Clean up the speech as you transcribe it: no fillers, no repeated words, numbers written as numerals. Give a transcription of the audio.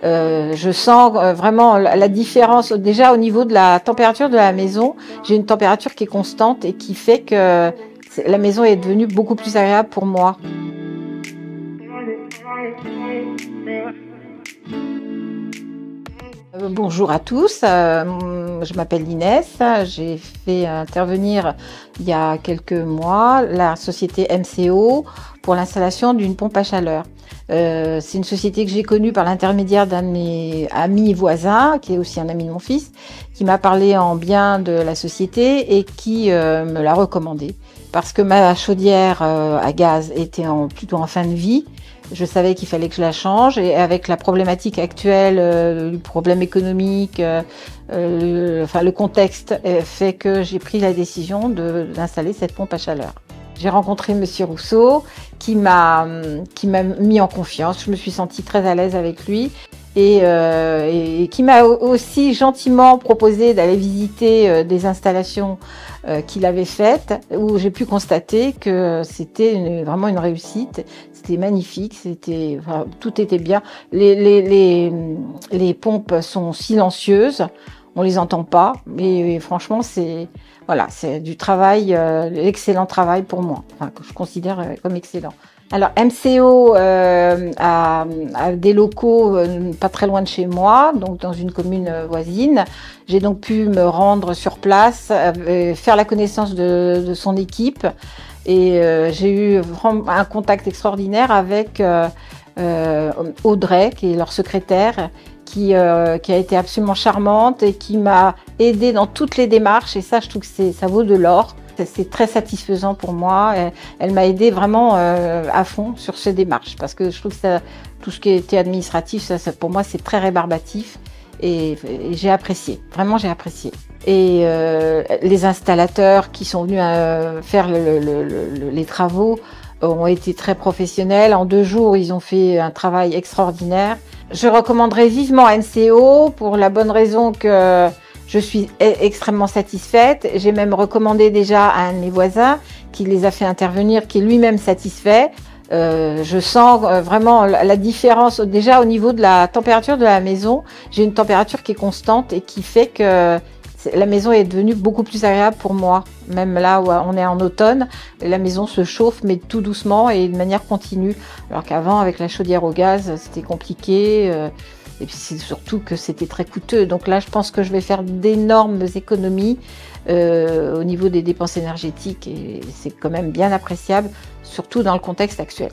Je sens vraiment la différence déjà au niveau de la température de la maison. J'ai une température qui est constante et qui fait que la maison est devenue beaucoup plus agréable pour moi. Bonjour à tous, je m'appelle Inès, j'ai fait intervenir il y a quelques mois la société MCO pour l'installation d'une pompe à chaleur. C'est une société que j'ai connue par l'intermédiaire d'un de mes amis voisins, qui est aussi un ami de mon fils, qui m'a parlé en bien de la société et qui me l'a recommandée. Parce que ma chaudière à gaz était plutôt en fin de vie. Je savais qu'il fallait que je la change et avec la problématique actuelle, le problème économique, le contexte fait que j'ai pris la décision d'installer cette pompe à chaleur. J'ai rencontré Monsieur Rousseau qui m'a mis en confiance. Je me suis sentie très à l'aise avec lui et qui m'a aussi gentiment proposé d'aller visiter des installations qu'il avait faites, où j'ai pu constater que c'était vraiment une réussite. C'était magnifique, tout était bien. Les pompes sont silencieuses, on les entend pas, mais franchement c'est du travail, excellent travail pour moi, que je considère comme excellent. Alors MCO a des locaux pas très loin de chez moi, donc dans une commune voisine. J'ai donc pu me rendre sur place, faire la connaissance de son équipe et j'ai eu vraiment un contact extraordinaire avec Audrey, qui est leur secrétaire, qui a été absolument charmante et qui m'a aidée dans toutes les démarches, et ça je trouve que ça vaut de l'or. C'est très satisfaisant pour moi. Elle m'a aidée vraiment à fond sur ces démarches, parce que je trouve que tout ce qui était administratif, ça pour moi c'est très rébarbatif, et j'ai apprécié, vraiment j'ai apprécié. Et les installateurs qui sont venus faire les travaux ont été très professionnels. En 2 jours, ils ont fait un travail extraordinaire. Je recommanderais vivement MCO pour la bonne raison que je suis extrêmement satisfaite. J'ai même recommandé déjà à un de mes voisins qui les a fait intervenir, qui est lui-même satisfait. Je sens vraiment la différence déjà au niveau de la température de la maison. J'ai une température qui est constante et qui fait que la maison est devenue beaucoup plus agréable pour moi. Même là où on est en automne, la maison se chauffe, mais tout doucement et de manière continue. Alors qu'avant, avec la chaudière au gaz, c'était compliqué. Et puis c'est surtout que c'était très coûteux. Donc là, je pense que je vais faire d'énormes économies au niveau des dépenses énergétiques. Et c'est quand même bien appréciable, surtout dans le contexte actuel.